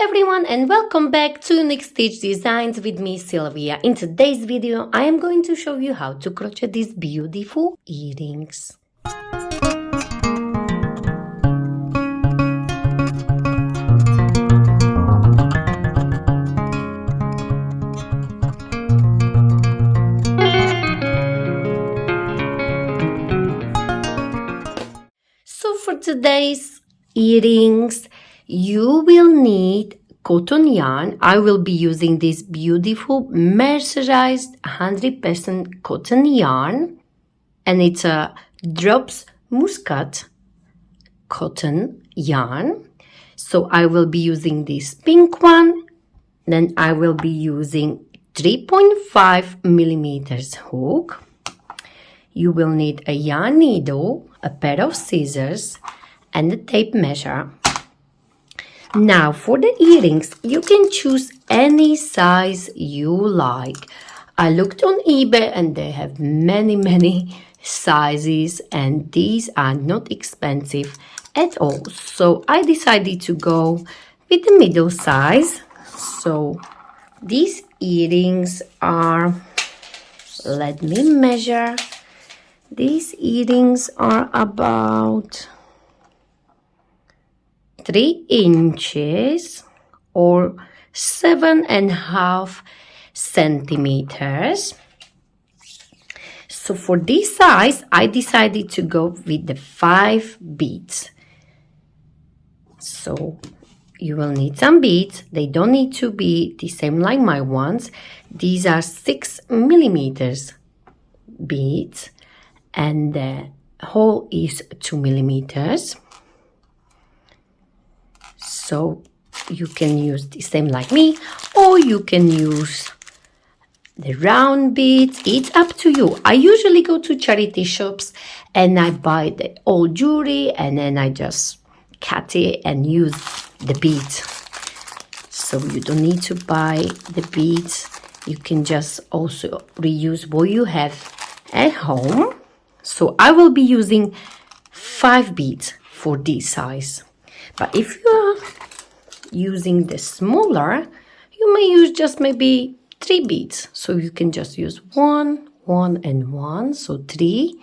everyone and welcome back to Unique Stitch Designs with me, Sylvia. In today's video, I am going to show you how to crochet these beautiful earrings. So for today's earrings, you will need cotton yarn. I will be using this beautiful mercerized 100% cotton yarn, and it's a Drops Muscat cotton yarn. So I will be using this pink one. Then I will be using 3.5 millimeters hook. You will need a yarn needle, a pair of scissors, and a tape measure. Now for the earrings, you can choose any size you like. I looked on eBay and they have many sizes, and these are not expensive at all. So I decided to go with the middle size. So these earrings are, let me measure. These earrings are about 3 inches or 7.5 centimeters. So for this size, I decided to go with the 5 beads. So you will need some beads. They don't need to be the same like my ones. These are 6 millimeters beads, and the hole is 2 millimeters. So you can use the same like me, or you can use the round beads. It's up to you. I usually go to charity shops and I buy the old jewelry, and then I just cut it and use the beads. So you don't need to buy the beads. You can just also reuse what you have at home. So I will be using 5 beads for this size. But if you are using the smaller, you may use just maybe 3 beads. So you can just use 1, 1, and 1. So 3,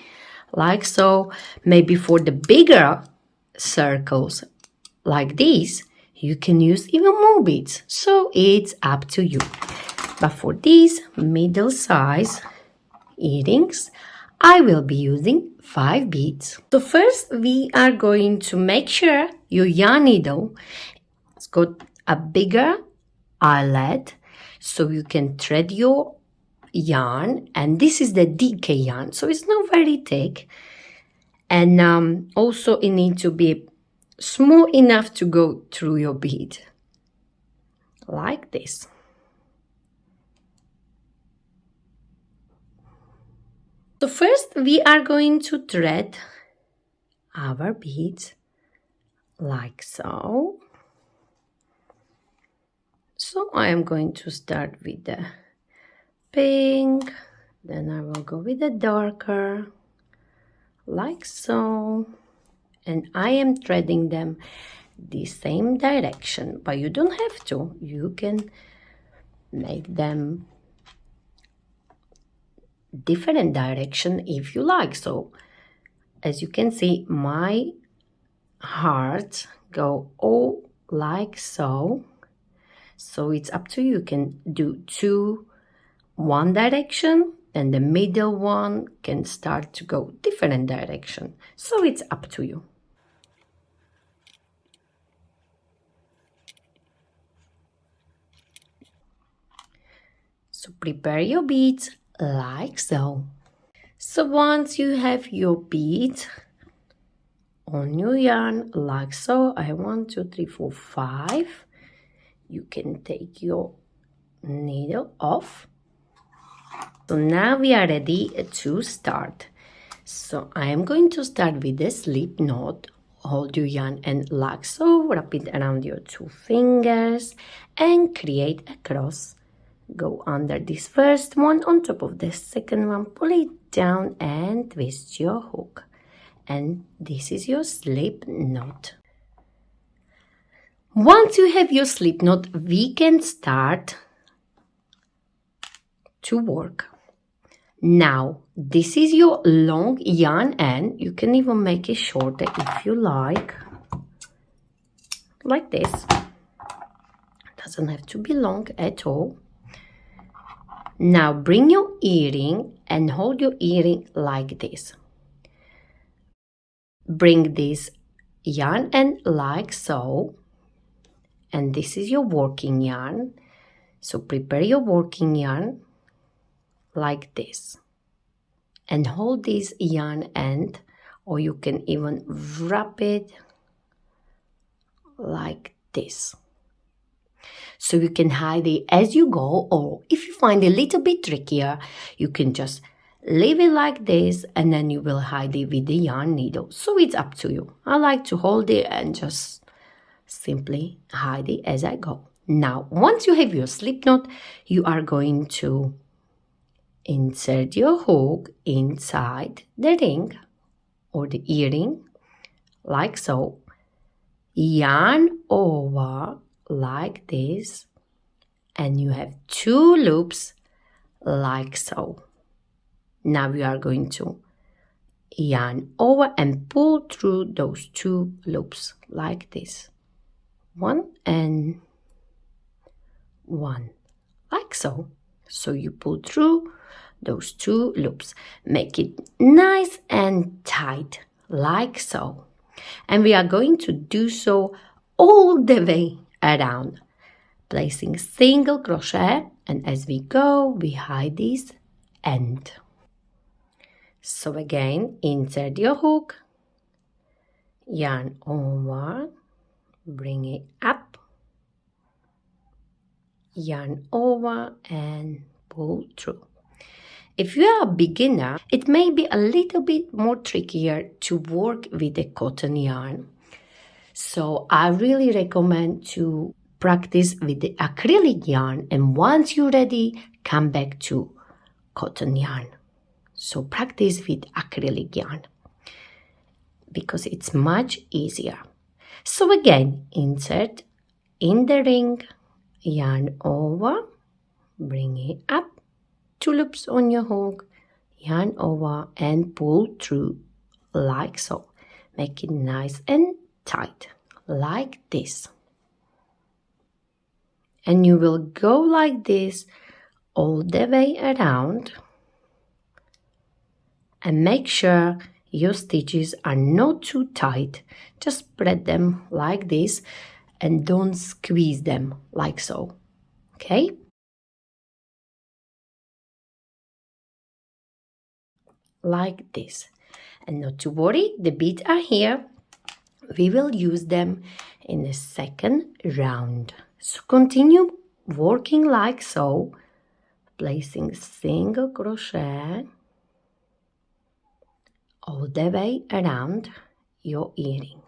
like so. Maybe for the bigger circles like this, you can use even more beads. So it's up to you. But for these middle size earrings, I will be using 5 beads. So first we are going to make sure your yarn needle has got a bigger eyelet so you can thread your yarn. And this is the DK yarn, so it's not very thick. And also it needs to be small enough to go through your bead, like this. So first we are going to thread our beads like so. So I am going to start with the pink, then I will go with the darker, like so. And I am threading them the same direction, but you don't have to. You can make them different direction if you like. So as you can see, my hearts go all like so. So it's up to you. You can do 2 one direction, and the middle one can start to go different direction. So it's up to you. So prepare your beads like so. So once you have your beads on your yarn like so, I 1, 2, 3, 4, 5, you can take your needle off. So now we are ready to start. So I am going to start with the slip knot. Hold your yarn and like so, wrap it around your 2 fingers and create a cross. Go under this first one, on top of the second one, pull it down and twist your hook. And this is your slip knot. Once you have your slip knot, we can start to work. Now, this is your long yarn end. You can even make it shorter if you like this. Doesn't have to be long at all. Now bring your earring and hold your earring like this. Bring this yarn end like so, and this is your working yarn. So prepare your working yarn like this and hold this yarn end, or you can even wrap it like this. So you can hide it as you go, or if you find it a little bit trickier, you can just leave it like this and then you will hide it with the yarn needle. So it's up to you. I like to hold it and just simply hide it as I go. Now, once you have your slip knot, you are going to insert your hook inside the ring or the earring, like so. Yarn over like this, and you have 2 loops like so. Now we are going to yarn over and pull through those 2 loops like this. 1 and 1, like so. So you pull through those 2 loops. Make it nice and tight, like so. And we are going to do so all the way around, placing single crochet, and as we go, we hide this end. So again, insert your hook, yarn over, bring it up, yarn over and pull through. If you are a beginner, it may be a little bit more trickier to work with the cotton yarn. So I really recommend to practice with the acrylic yarn, and once you're ready, come back to cotton yarn. So practice with acrylic yarn because it's much easier. So again, insert in the ring, yarn over, bring it up, 2 loops on your hook, yarn over and pull through like so. Make it nice and tight like this. And you will go like this all the way around, and make sure your stitches are not too tight. Just spread them like this and don't squeeze them like so. Okay? Like this. And not to worry, the beads are here. We will use them in the second round. So continue working like so, placing single crochet all the way around your earring.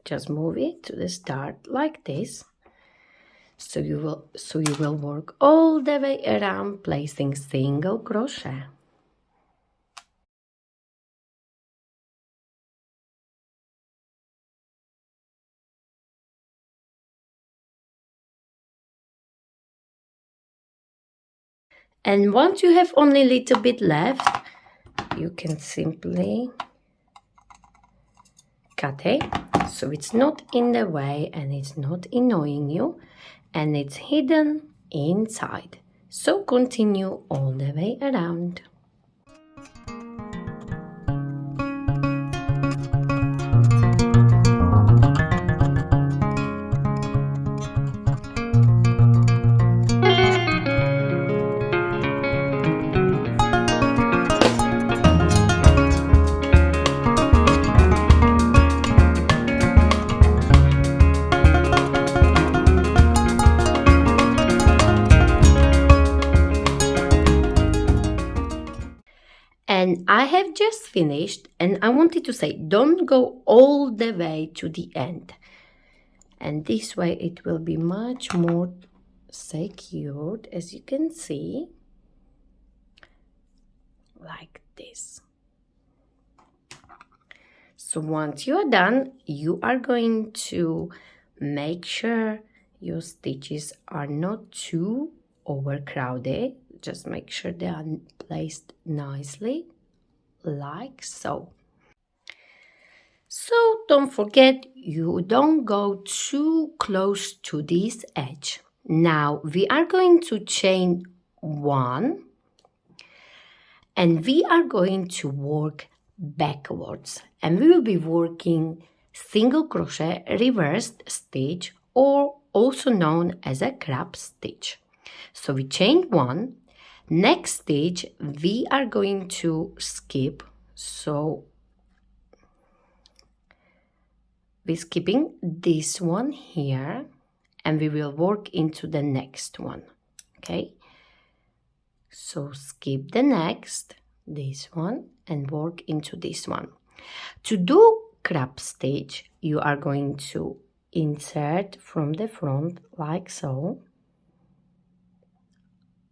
Just move it to the start like this. So you will work all the way around, placing single crochet. And once you have only a little bit left, you can simply cut it so it's not in the way and it's not annoying you, and it's hidden inside. So continue all the way around. And I have just finished, and I wanted to say, don't go all the way to the end. And this way it will be much more secured, as you can see. like this. So once you are done, you are going to make sure your stitches are not too overcrowded. Just make sure they are placed nicely, like so. So don't forget, you don't go too close to this edge. Now we are going to chain 1 and we are going to work backwards, and we will be working single crochet reversed stitch, or also known as a crab stitch. So we chain 1. Next stitch we are going to skip, so we're skipping this one here and we will work into the next one. Okay, so skip the next, this one, and work into this one. To do crab stitch, you are going to insert from the front like so,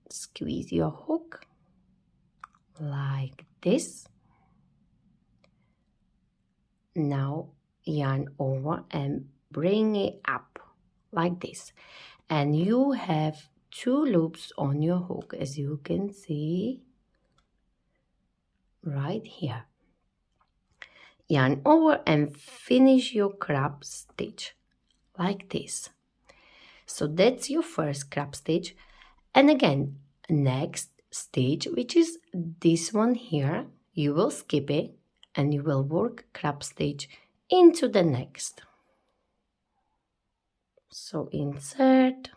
squeeze your hook like this. Now yarn over and bring it up like this, and you have 2 loops on your hook, as you can see right here. Yarn over and finish your crab stitch like this. So that's your first crab stitch. And again, next stitch, which is this one here, you will skip it and you will work crab stitch into the next. So insert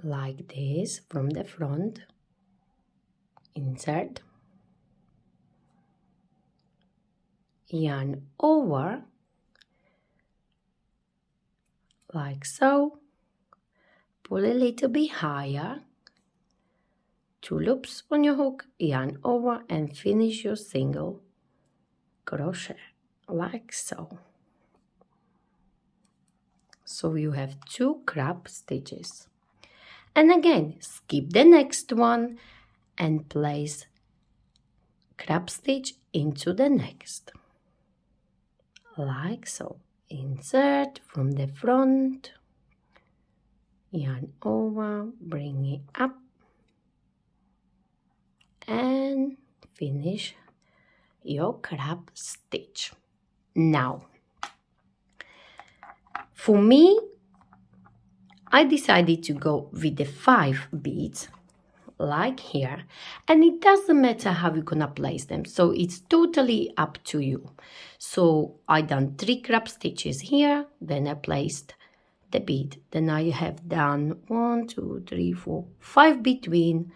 like this from the front, insert, yarn over like so, pull a little bit higher, 2 loops on your hook, yarn over and finish your single crochet like so. So you have 2 crab stitches. And again, skip the next one and place crab stitch into the next, like so. Insert from the front, yarn over, bring it up, and finish your crab stitch. Now, for me, I decided to go with the 5 beads like here, and it doesn't matter how you're gonna place them, so it's totally up to you. So I done 3 crab stitches here, then I placed the bead, then I have done 1 2 3 4 5 between,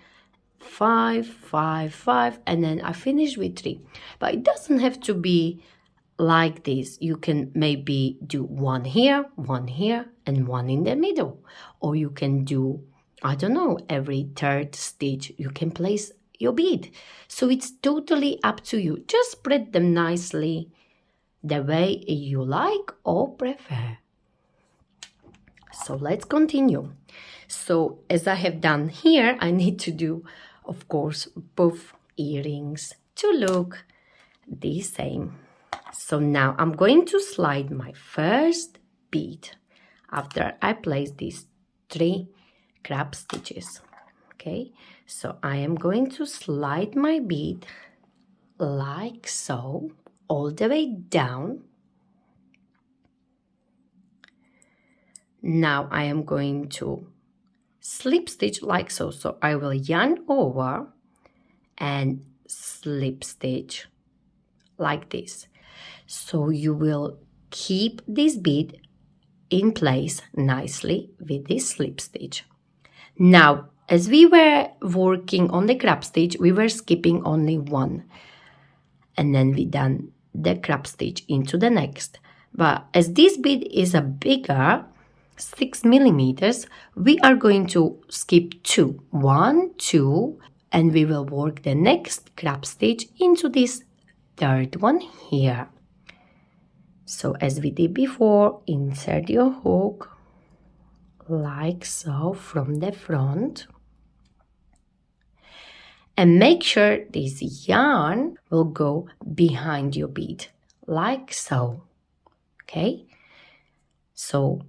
5 5 5, and then I finished with 3. But it doesn't have to be like this. You can maybe do 1 here, 1 here, and 1 in the middle, or you can do, I don't know, every 3rd stitch you can place your bead. So it's totally up to you. Just spread them nicely the way you like or prefer. So let's continue. So as I have done here, I need to do, of course, both earrings to look the same. So now I'm going to slide my first bead after I place these 3 crab stitches. Okay, so I am going to slide my bead like so all the way down. Now I am going to slip stitch like so. So I will yarn over and slip stitch like this. So you will keep this bead in place nicely with this slip stitch. Now, as we were working on the crab stitch, we were skipping only 1. And then we done the crab stitch into the next. But as this bead is a bigger 6 millimeters, we are going to skip 2. 1, 2, and we will work the next crab stitch into this 3rd one here. So as we did before, insert your hook like so from the front, And make sure this yarn will go behind your bead, like so. Okay? So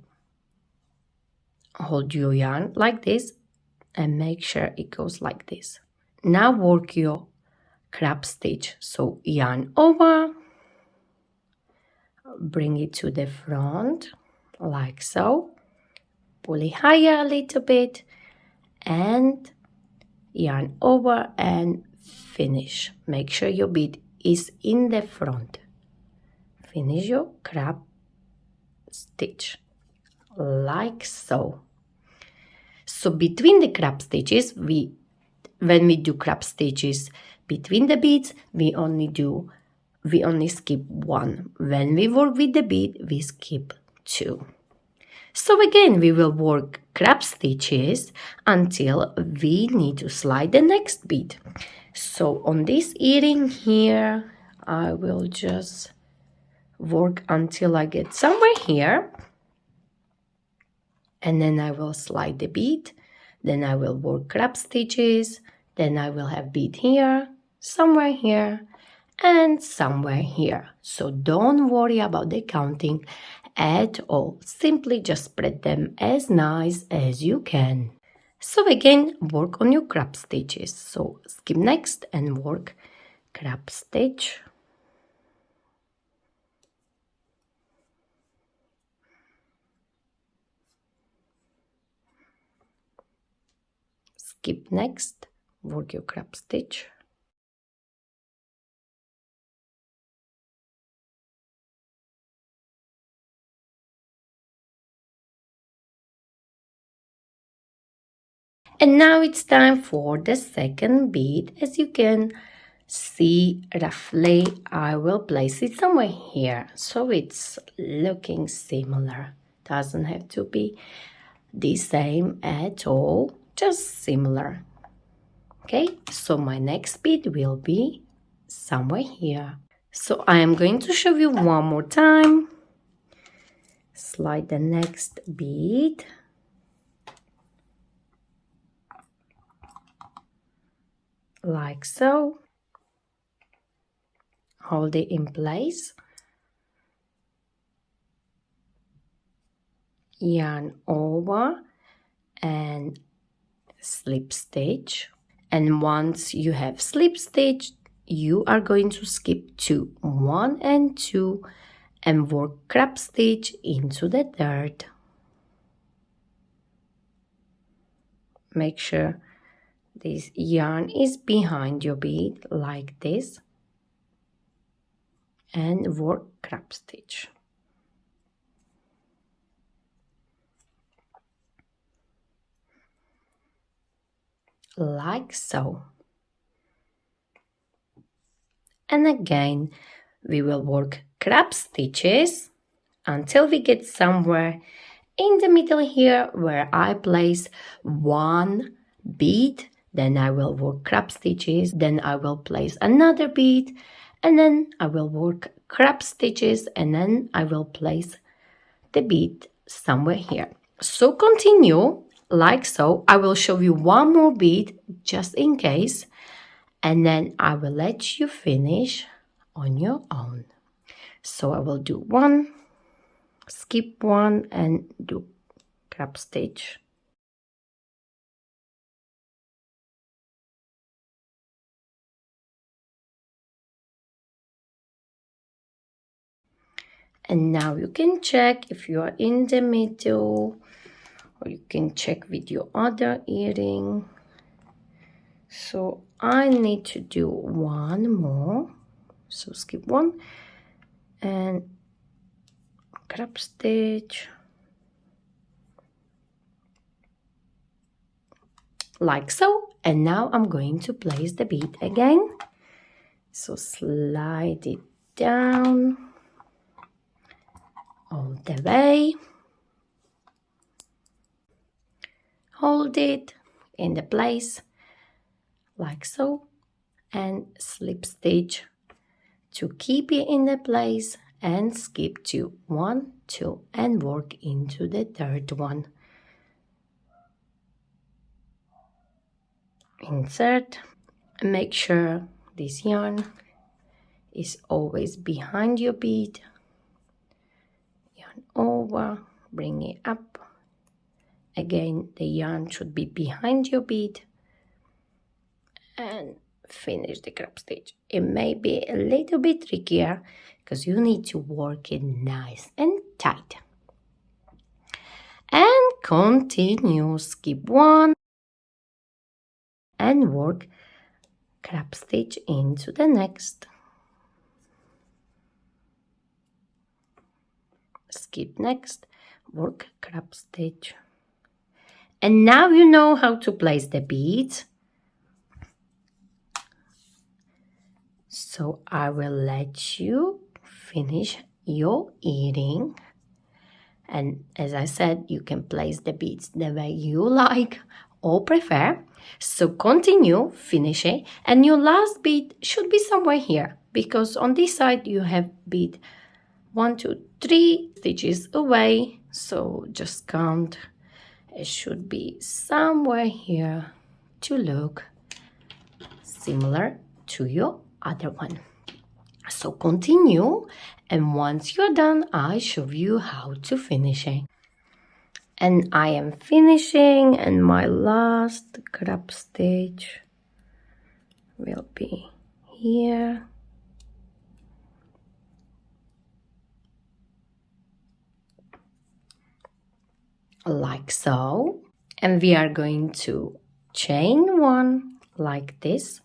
hold your yarn like this and make sure it goes like this. Now work your crab stitch. So yarn over, bring it to the front, like so. Pull it higher a little bit and yarn over and finish. Make sure your bead is in the front. Finish your crab stitch like so. So between the crab stitches, when we do crab stitches between the beads, we only skip one. When we work with the bead, we skip two. So again, we will work crab stitches until we need to slide the next bead. So on this earring here, I will just work until I get somewhere here. And then I will slide the bead. Then I will work crab stitches. Then I will have bead here, somewhere here, and somewhere here. So don't worry about the counting at all. Simply just spread them as nice as you can. So again, work on your crab stitches. So skip next and work crab stitch. Skip next, work your crab stitch. And now it's time for the second bead. As you can see roughly, I will place it somewhere here. So it's looking similar. Doesn't have to be the same at all, just similar. Okay, so my next bead will be somewhere here. So I am going to show you one more time. Slide the next bead. Like so. Hold it in place. Yarn over and slip stitch. And once you have slip stitched, you are going to skip to 1 and 2 and work crab stitch into the third. Make sure this yarn is behind your bead like this and work crab stitch. Like so. And again, we will work crab stitches until we get somewhere in the middle here where I place one bead. Then I will work crab stitches. Then I will place another bead. And then I will work crab stitches. And then I will place the bead somewhere here. So continue like so. I will show you one more bead just in case. And then I will let you finish on your own. So I will do one, skip one, and do crab stitch. And now you can check if you are in the middle, or you can check with your other earring. So I need to do one more. So skip one and crab stitch. Like so. And now I'm going to place the bead again. So slide it down all the way. Hold it in the place like so and slip stitch to keep it in the place and skip to 1, 2 and work into the third one. Insert Make sure this yarn is always behind your bead. Yarn over, bring it up. Again, the yarn should be behind your bead. And finish the crop stitch. It may be a little bit trickier because you need to work it nice and tight. And continue, skip one and work crop stitch into the next. Skip next, work crop stitch. And now you know how to place the beads. So I will let you finish your earring. And as I said, you can place the beads the way you like or prefer. So continue, finish it. And your last bead should be somewhere here, because on this side you have bead 1, 2, 3 stitches away. So just count. It should be somewhere here to look similar to your other one. So continue, and once you're done, I show you how to finish it. And I am finishing, and my last crop stitch will be here. Like so. And we are going to chain one like this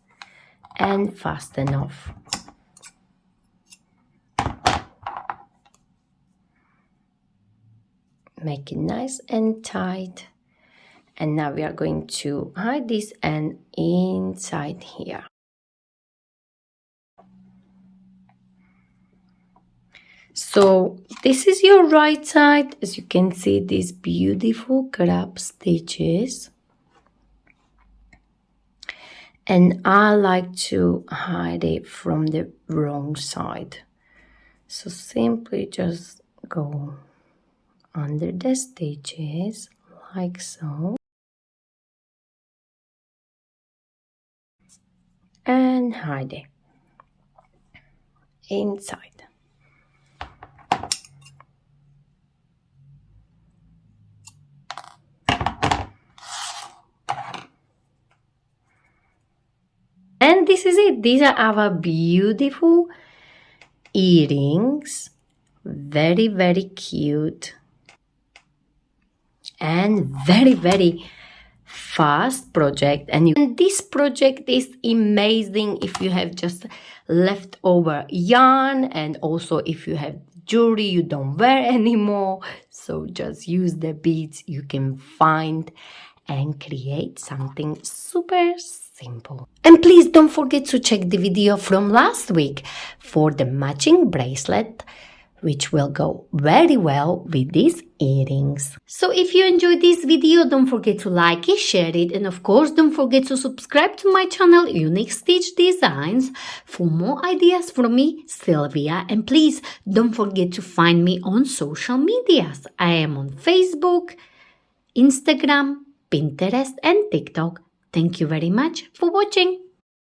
and fasten off. Make it nice and tight. And now we are going to hide this end inside here. So this is your right side. As you can see, these beautiful crop stitches. And I like to hide it from the wrong side. So simply just go under the stitches like so. And hide it inside. And this is it. These are our beautiful earrings. Very, very cute. And very, very fast project. And this project is amazing if you have just leftover yarn, and also if you have jewelry you don't wear anymore. So just use the beads you can find and create something super simple. And please don't forget to check the video from last week for the matching bracelet, which will go very well with these earrings. So if you enjoyed this video, don't forget to like it, share it, and of course don't forget to subscribe to my channel Unique Stitch Designs for more ideas from me, Sylvia. And please don't forget to find me on social medias. I am on Facebook, Instagram, Pinterest and TikTok. Thank you very much for watching.